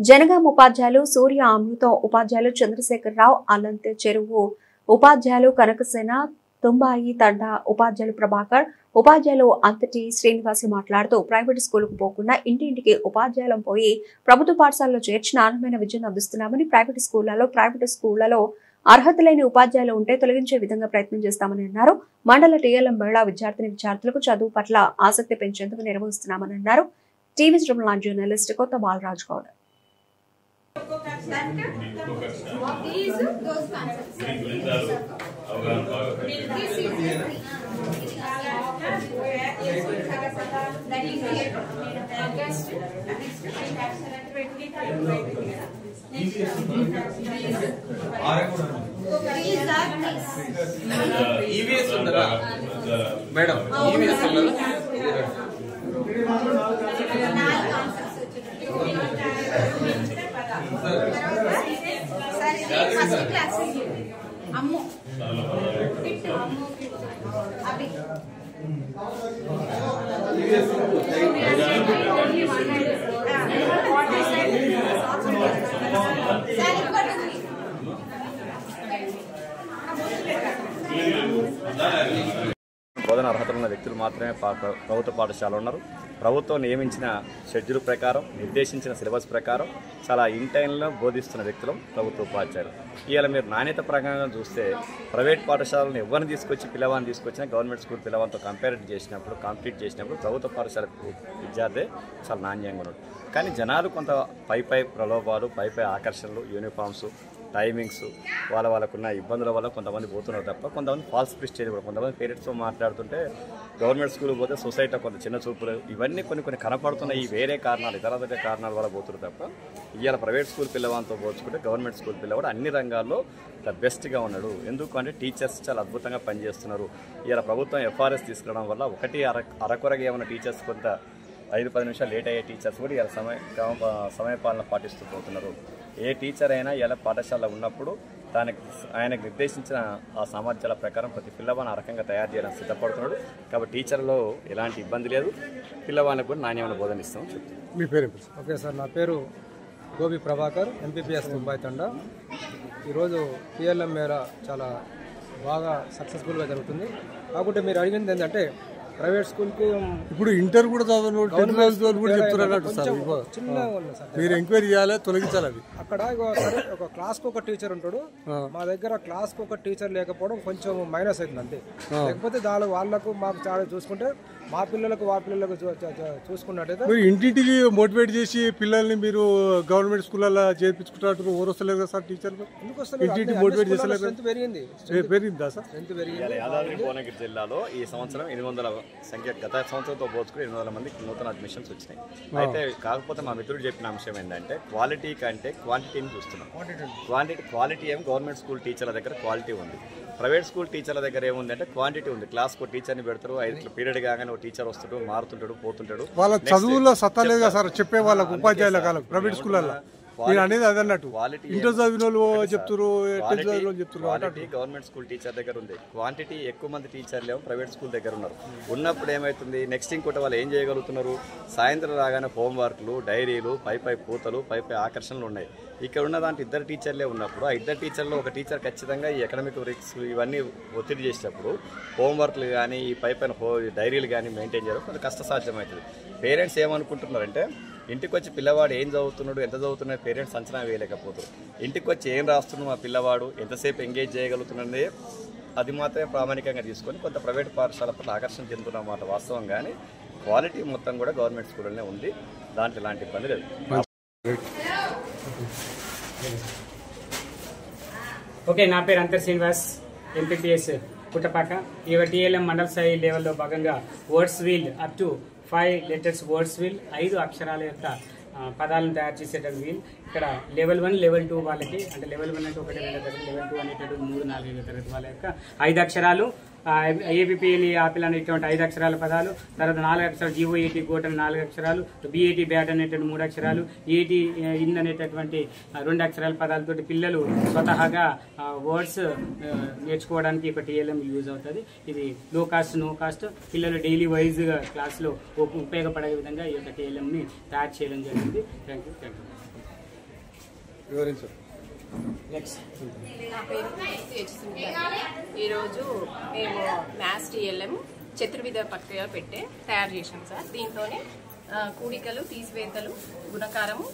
జనగాం ఉపాధ్యాయులు సూర్య అమృతం ఉపాధ్యాయులు చంద్రశేఖరరావు అల్లంతే చెరువు ఉపాధ్యాయులు కనకసేన తుంబాయి తండ ఉపాధ్యాయులు ప్రభాకర్ ఉపాధ్యాయులు అంతటి శ్రీనివాస్ మాట్లాడుతూ ప్రైవేట్ స్కూలుకు పోకుండా ఇంటింటికి ఉపాధ్యాయులం పోయి ప్రభుత్వ పాఠశాలలో చేర్చి నాణ్యమైన విద్యను అందిస్తున్నామని ప్రైవేట్ స్కూళ్లలో అర్హత లేని ఉపాధ్యాయులు ఉంటే తొలగించే విధంగా ప్రయత్నం చేస్తామని అన్నారు. మండల టీఎల్ఎం మహిళా విద్యార్థులకు చదువు పట్ల ఆసక్తి పెంచేందుకు నిర్వహిస్తున్నామని అన్నారు. టీవీ జర్నలిస్ట్ కొత్త బాలరాజు గౌడ్. మేడం అమ్మో బోధన అర్హతలు ఉన్న వ్యక్తులు మాత్రమే ప్రభుత్వ పాఠశాలలో ఉన్నారు. ప్రభుత్వం నియమించిన షెడ్యూల్ ప్రకారం నిర్దేశించిన సిలబస్ ప్రకారం చాలా ఇన్ టైంలో బోధిస్తున్న వ్యక్తులు ప్రభుత్వ ఉపాధ్యాయులు. ఇవాళ మీరు నాణ్యత ప్రకారం చూస్తే ప్రైవేట్ పాఠశాలను ఎవరిని పిల్లవాడిని తీసుకొచ్చినా గవర్నమెంట్ స్కూల్ పిల్లవాడితో కాంపిటీట్ చేసినప్పుడు ప్రభుత్వ పాఠశాల విద్యార్థి చాలా నాణ్యంగా ఉన్నాడు. కానీ జనాలు కొంత పై ప్రలోభాలు పై ఆకర్షణలు యూనిఫామ్స్ టైమింగ్స్ వాళ్ళకున్న ఇబ్బందుల వల్ల కొంతమంది పోతున్నారు తప్ప కొంతమంది ఫాల్స్ ప్రిస్టేజ్ కూడా కొంతమంది పేరెంట్స్తో మాట్లాడుతుంటే గవర్నమెంట్ స్కూల్కి పోతే సొసైటీ కొంత చిన్న చూపులు ఇవన్నీ కొన్ని కనపడుతున్నాయి. వేరే కారణాలు ఇతర కారణాల వల్ల పోతున్నారు తప్ప ఇవాళ ప్రైవేట్ స్కూల్ పిల్లవాడితో పోల్చుకుంటే గవర్నమెంట్ స్కూల్ పిల్లవాడు అన్ని రంగాల్లో ద బెస్ట్గా ఉన్నాడు. ఎందుకంటే టీచర్స్ చాలా అద్భుతంగా పనిచేస్తున్నారు. ఇవాళ ప్రభుత్వం ఎఫ్ఆర్ఎస్ తీసుకురావడం వల్ల ఒకటి అరకొరగా ఏమైనా టీచర్స్ కొంత 5-10 నిమిషాలు లేట్ అయ్యే టీచర్స్ కూడా ఇలా సమయపాలన పాటిస్తూ పోతున్నారు. ఏ టీచర్ అయినా ఇలా పాఠశాలలో ఉన్నప్పుడు ఆయనకు నిర్దేశించిన ఆ సామర్థ్యాల ప్రకారం ప్రతి పిల్లవాడిని ఆ రకంగా తయారు చేయడానికి సిద్ధపడుతున్నాడు. కాబట్టి టీచర్లో ఎలాంటి ఇబ్బంది లేదు. పిల్లవాళ్ళకు కూడా నాణ్యమైన బోధన ఇస్తాం చెప్తాను. మీ పేరు? ఓకే సార్, నా పేరు గోబి ప్రభాకర్, ఎంపీపీఎస్ తుంబాయి తండ. ఈరోజు టీఎల్ఎం మేర చాలా బాగా సక్సెస్ఫుల్గా జరుగుతుంది. కాకపోతే మీరు అడిగింది ఏంటంటే ప్రైవేట్ స్కూల్కి ఇప్పుడు ఇంటర్ కూడా కూడా చెప్తున్నారు సార్. మీరు ఎంక్వైరీ చేయాలి, తొలగించాలి. అది అక్కడ ఒక క్లాస్కి ఒక టీచర్ ఉంటాడు. మా దగ్గర క్లాస్కి ఒక టీచర్ లేకపోవడం కొంచెం మైనస్ అవుతుంది అంతే. లేకపోతే వాళ్ళకు మాకు చాలా చూసుకుంటే మా పిల్లలకు చూసుకున్నట్టయితే మీరు ఇంటింటికి మోటివేట్ చేసి పిల్లల్ని మీరు గవర్నమెంట్ స్కూళ్ళలో చేర్పించుకుంటారు. ఎవరు వస్తలేదు కదా సార్ టీచర్లు? ఇంటింటి మోటివేట్ చేస్తలేదు. పెరిగిందా సార్? యాదాద్రి భువనగిరి జిల్లాలో ఈ సంవత్సరం 800 సంఖ్య గత సంవత్సరంతో పోల్చుకుని 800 మందికి నూతన అడ్మిషన్స్ వచ్చినాయి. అయితే కాకపోతే మా మిత్రుడు చెప్పిన అంశం ఏంటంటే క్వాలిటీ కంటే క్వాంటిటీని చూస్తున్నాం. క్వాలిటీ ఏం గవర్నమెంట్ స్కూల్ టీచర్ల దగ్గర క్వాలిటీ ఉంది. ప్రైవేట్ స్కూల్ టీచర్ల దగ్గర ఏముందంటే క్వాంటిటీ ఉంది. క్లాస్కి ఒక టీచర్ని పెడతారు, 5 పీరియడ్ కాగానే ఒక టీచర్ వస్తాడు, మారుతుంటాడు, పోతుంటాడు. వాళ్ళ చదువులో సత్తలేగా సార్ చెప్పే వాళ్ళకు ఉపాధ్యాయుల కాలం ప్రైవేట్ స్కూళ్ళలో అనేది అదన్నట్టు ఇంటర్ చదివిన వాళ్ళు చెప్తారు. క్వాలిటీ గవర్నమెంట్ స్కూల్ టీచర్ దగ్గర ఉంది. క్వాంటిటీ ఎక్కువ మంది టీచర్లు ఏమో ప్రైవేట్ స్కూల్ దగ్గర ఉన్నారు. ఉన్నప్పుడు ఏమవుతుంది, నెక్స్ట్ ఇంకోటి వాళ్ళు ఏం చేయగలుగుతున్నారు, సాయంత్రం రాగానే హోంవర్క్లు, డైరీలు, పై పూతలు, పై ఆకర్షణలు ఉన్నాయి. ఇక్కడ ఉన్న దాంట్లో 2 టీచర్లే ఉన్నప్పుడు ఆ 2 టీచర్లో ఒక టీచర్ ఖచ్చితంగా ఈ ఎకనామిక్ రిక్స్ ఇవన్నీ ఒత్తిడి చేసేటప్పుడు హోంవర్క్లు కానీ ఈ పైన డైరీలు కానీ మెయింటైన్ చేయడం కొంచెం కష్టసాధ్యమవుతుంది. పేరెంట్స్ ఏమనుకుంటున్నారంటే ఇంటికి వచ్చి పిల్లవాడు ఏం చదువుతున్నాడు, ఎంత చదువుతున్నాడు పేరెంట్స్ అంచనా వేయలేకపోతారు. ఇంటికి వచ్చి ఏం రాస్తున్నాడు మా పిల్లవాడు, ఎంతసేపు ఎంగేజ్ చేయగలుగుతున్నది అది మాత్రమే ప్రామాణికంగా తీసుకొని కొంత ప్రైవేట్ పాఠశాల పట్ల ఆకర్షణ చెందుతున్నమాట వాస్తవం. కానీ క్వాలిటీ మొత్తం కూడా గవర్నమెంట్ స్కూల్లోనే ఉంది. దాంట్లో ఎలాంటి ఇబ్బంది లేదు. ఓకే, నా పేరు అంతర్ శ్రీనివాస్, ఎంపీపీఎస్ పుట్టపాక. ఇవాళ టీఎల్ఎం మండల స్థాయి లెవెల్లో భాగంగా words will up to 5 letters words will 5 అక్షరాల యొక్క పదాలను తయారు చేసేటప్పుడు వీల్. ఇక్కడ లెవెల్ 1, లెవెల్ 2 వాళ్ళకి, అంటే లెవెల్ 1 అంటే 1 తరగతి, లెవెల్ 2 అనేటటువంటి 3-4 తరగతి వాళ్ళ యొక్క 5 అక్షరాలు, ఏబిపిఎల్ ఆపిల్ అనేటువంటి 5 అక్షరాల పదాలు, తర్వాత 4 అక్షరాలు జీఓఏటి గోట్ అని 4 అక్షరాలు, బిఏటి బ్యాట్ అనేటువంటి 3 అక్షరాలు, ఏటి ఇన్ అనేటటువంటి 2 అక్షరాల పదాలతోటి పిల్లలు స్వతహాగా వర్డ్స్ నేర్చుకోవడానికి ఒక టీఎల్ఎం యూజ్ అవుతుంది. ఇది లో కాస్ట్ నో కాస్ట్, పిల్లలు డైలీ వైజ్గా క్లాస్లో ఉపయోగపడే విధంగా ఈ యొక్క టీఎల్ఎంని తయారు చేయడం జరిగింది. Thank you. వివరించారు. నా పేరు హెచ్ సునీత. ఈరోజు మేము మ్యాథ్స్ టీఎల్ఎం చతుర్విధ ప్రక్రియ తయారు చేసాం సార్. దీంతోనే కూడికలు, తీసివేతలు, గుణకారము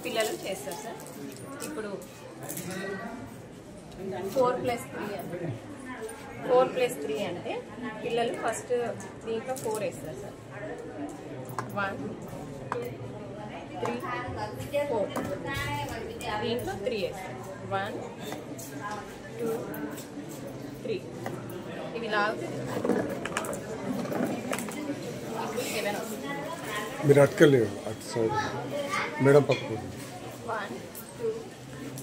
పిల్లలు చేస్తారు సార్. ఇప్పుడు 4+3 అంటే పిల్లలు ఫస్ట్ దీంట్లో 4 వేస్తారు సార్. 1 2 3 4 దీంట్లో 3 వేస్తారు. 1 2 3 ఇవి లాగుతుంది. ఇప్పుడు 7 వస్తుంది. మీరు అటుకెళ్ళి అటు సైడ్ మేడం పక్కకు. 1 2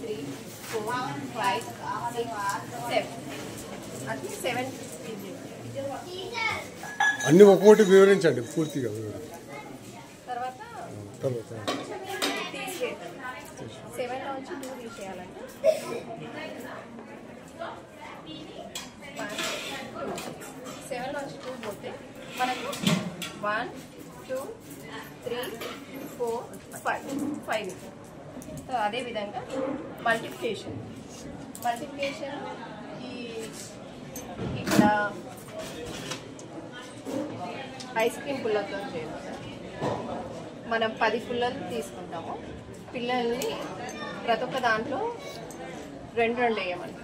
3 4 5 6 7 అట్లా 7 అన్ని ఒక్కొక్కటి వివరించండి పూర్తిగా. తర్వాత తర్వాత తీసేయాలి. 7 నుంచి 2 తీసేయాలంటే 7 నుంచి 2 పోతే మనకు 1 2 3 4 5 సో అదేవిధంగా మల్టిప్లికేషన్ ఇక్కడ ఐస్ క్రీమ్ పుల్లతో చేస్తాం. మనం 10 పుల్లలు తీసుకుంటాము. పిల్లల్ని ప్రతి ఒక్క దాంట్లో 2 వేయమని.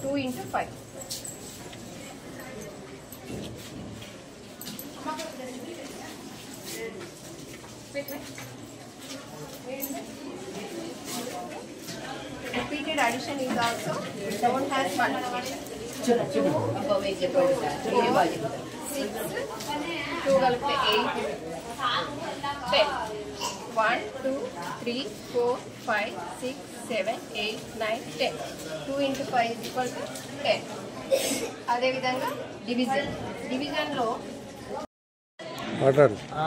Two into 5 repeated addition is also known as multiplication. 2 కలిపితే 8 10 1 2 3 4 5 6 7 8 9 10 2 into 5 is equal to 10. అదేవిధంగా డివిజన్లో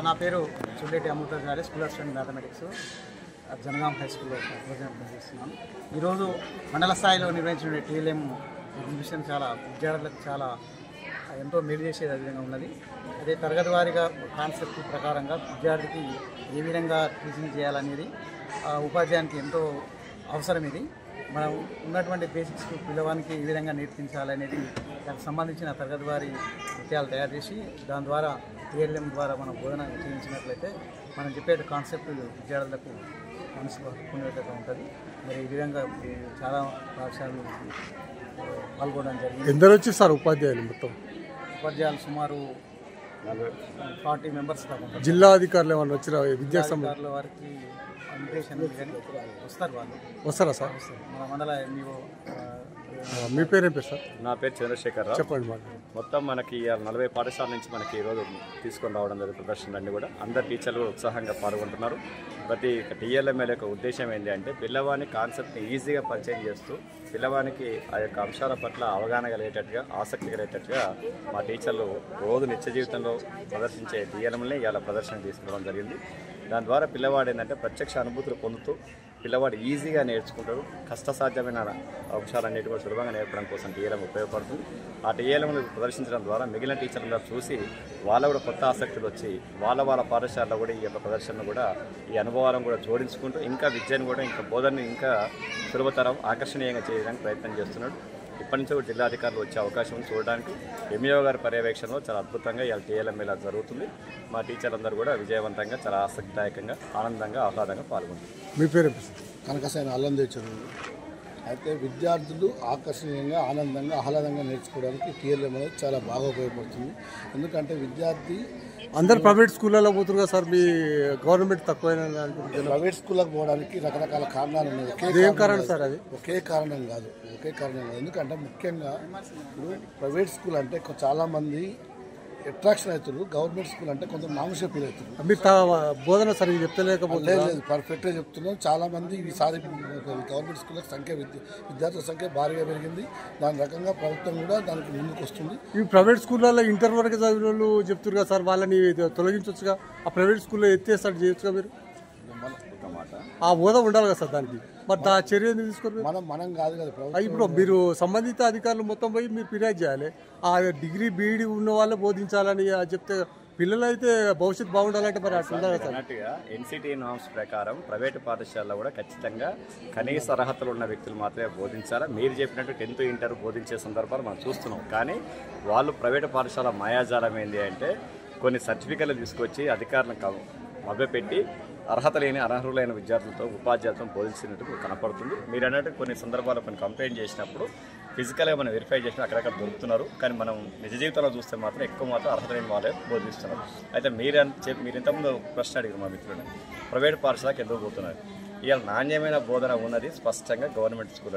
నా పేరు చుల్లేటి అమృత గారి school of study mathematics Jangaon high స్కూల్లో పనిచేస్తున్నాను. ఈరోజు మండల స్థాయిలో నిర్వహించిన టీఎల్ఎం ఎగ్జిబిషన్ విద్యార్థులకు ఎంతో మేలు చేసేది విధంగా ఉన్నది. అదే తరగతి వారీగా కాన్సెప్ట్ ప్రకారంగా విద్యార్థికి ఏ విధంగా టీచింగ్ చేయాలనేది ఉపాధ్యాయునికి ఎంతో అవసరం. ఇది మనం ఉన్నటువంటి బేసిక్స్ పిల్లవానికి ఏ విధంగా నేర్పించాలనేది దానికి సంబంధించిన తరగతి వారి విషయాలు తయారు చేసి దాని ద్వారా టీఎల్ఎం ద్వారా మనం బోధన చేయించినట్లయితే మనం చెప్పే కాన్సెప్ట్ విద్యార్థులకు మనసులో హత్తుకునే విధంగా ఉంటుంది. మరి ఈ విధంగా చాలా పాఠశాలలు పాల్గొనడం జరిగింది. ఎందరు వచ్చి సార్ ఉపాధ్యాయులు? మొత్తం ఉపాధ్యాయులు సుమారు 40 మెంబర్స్ కాకుండా జిల్లా అధికారులు ఏమన్నా వచ్చిన విద్యా అధికారుల వారికి ఇన్విటేషన్ వస్తారు. వాళ్ళు వస్తారా సార్? మన మండల ఎంఈఓ. మీ పేరేం పేరు సార్? నా పేరు చంద్రశేఖర్. చెప్పండి. మొత్తం మనకి 40 పాఠశాల నుంచి మనకి ఈరోజు తీసుకొని రావడం జరిగింది. ప్రదర్శనలన్నీ కూడా అందరు టీచర్లు ఉత్సాహంగా పాల్గొంటున్నారు. ప్రతి టీఎల్ఎంఎల్ యొక్క ఉద్దేశం ఏంటి అంటే పిల్లవాని కాన్సెప్ట్ని ఈజీగా పరిచయం చేస్తూ పిల్లవానికి ఆ యొక్క అంశాల పట్ల అవగాహన కలిగేటట్టుగా, ఆసక్తి కలిగేటట్టుగా మా టీచర్లు రోజు నిత్య జీవితంలో ప్రదర్శించే టీఎల్ఎంని ఇలా ప్రదర్శన తీసుకురావడం జరిగింది. దాని ద్వారా పిల్లవాడు ఏంటంటే ప్రత్యక్ష అనుభూతులు పొందుతూ పిల్లవాడు ఈజీగా నేర్చుకుంటాడు. కష్టసాధ్యమైన అంశాలన్నిటి కూడా సులభంగా నేర్పడం కోసం టీఎల్ఎం ఉపయోగపడుతుంది. ఆ టీఎల్ఎంలు ప్రదర్శించడం ద్వారా మిగిలిన టీచర్లు చూసి వాళ్ళ కూడా కొత్త ఆసక్తులు వచ్చి వాళ్ళ పాఠశాలలో కూడా ఈ యొక్క ప్రదర్శనను కూడా ఈ అనుభవాలను కూడా జోడించుకుంటూ ఇంకా విద్యను కూడా ఇంకా బోధనని ఇంకా సులభతరం ఆకర్షణీయంగా చేయడానికి ప్రయత్నం చేస్తున్నాడు. ఇప్పటి నుంచి కూడా జిల్లాధికారులు వచ్చే అవకాశం చూడడానికి ఎంఈఓ గారి పర్యవేక్షణలో చాలా అద్భుతంగా ఇవాళ టీఎల్ఎం ఇలా జరుగుతుంది. మా టీచర్లందరూ కూడా విజయవంతంగా చాలా ఆసక్తిదాయకంగా ఆనందంగా ఆహ్లాదంగా పాల్గొంటారు. మీ పేరు? కనకసేన అల్లందేశ్వరు. అయితే విద్యార్థులు ఆకర్షణీయంగా ఆనందంగా ఆహ్లాదంగా నేర్చుకోవడానికి టీఎల్ఎం అనేది చాలా బాగా ఉపయోగపడుతుంది. ఎందుకంటే విద్యార్థి అందరు ప్రైవేట్ స్కూళ్ళలో పోతున్నారు కదా సార్, మీ గవర్నమెంట్ తక్కువైనా? ప్రైవేట్ స్కూళ్ళకి పోవడానికి రకరకాల కారణాలు ఉన్నాయి. ఏం కారణం సార్? అది ఒకే కారణం కాదు. ఎందుకంటే ముఖ్యంగా ఇప్పుడు ప్రైవేట్ స్కూల్ అంటే చాలామంది అట్రాక్షన్ అవుతారు. గవర్నమెంట్ స్కూల్ అంటే కొంత నామోష ఫీల్ అవుతారు. మీరు బోధన సరిగ్గా చెప్తలేకపోతే? లేదు, పర్ఫెక్ట్గా చెప్తున్నాం. చాలామంది ఈసారి గవర్నమెంట్ స్కూళ్ళ సంఖ్య విద్యార్థుల సంఖ్య భారీగా పెరిగింది. దాని రకంగా ప్రభుత్వం కూడా దానికి ముందుకు వస్తుంది. ఈ ప్రైవేట్ స్కూళ్ళలో ఇంటర్ వరకు చదివిన వాళ్ళు చెప్తారు కదా సార్, వాళ్ళని తొలగించవచ్చుగా? ఆ ప్రైవేట్ స్కూల్లో ఎత్తేస్తాడు చేయొచ్చుగా మీరు? ఆ హోదా ఉండాలి కదా సార్ దానికి. మరి దా చర్య ఎందుకు తీసుకోరు? మనం కాదు కదా ప్రభుత్వం. ఇప్పుడు మీరు సంబంధిత అధికారులు మొత్తం పోయి మీరు ఫిర్యాదు చేయాలి. ఆ డిగ్రీ బీఈడి ఉన్న వాళ్ళే బోధించాలని చెప్తే పిల్లలు అయితే భవిష్యత్తు బాగుండాలంటే మరి అట్లా ఉండాలి సార్. అన్నట్టుగా ఎన్సిటీ నామ్స్ ప్రకారం ప్రైవేటు పాఠశాలలో కూడా ఖచ్చితంగా కనీస అర్హతలు ఉన్న వ్యక్తులు మాత్రమే బోధించాలా. మీరు చెప్పినట్టు 10th ఇంటర్ బోధించే సందర్భాలు మనం చూస్తున్నాం. కానీ వాళ్ళు ప్రైవేటు పాఠశాల మాయాజాలం ఏంటి అంటే కొన్ని సర్టిఫికెట్లు తీసుకొచ్చి అధికారులను మభ్యపెట్టి అర్హత లేని అనర్హులైన విద్యార్థులతో ఉపాధ్యాయులతో బోధించినట్టు కనపడుతుంది. మీరు అన్నట్టు కొన్ని సందర్భాల్లో కొన్ని కంప్లైంట్ చేసినప్పుడు ఫిజికల్గా మనం వెరిఫై చేసినా అక్కడక్కడ దొరుకుతున్నారు. కానీ మనం నిజ జీవితంలో చూస్తే మాత్రం ఎక్కువ మాత్రం అర్హత లేని వాళ్ళే బోధిస్తున్నారు. అయితే మీరు ఇంతకుముందు ప్రశ్న అడిగారు మా మిత్రుడు, ప్రైవేట్ పాఠశాలకు ఎందుకు పోతున్నారు? ఇవాళ నాణ్యమైన బోధన ఉన్నది స్పష్టంగా గవర్నమెంట్ స్కూల్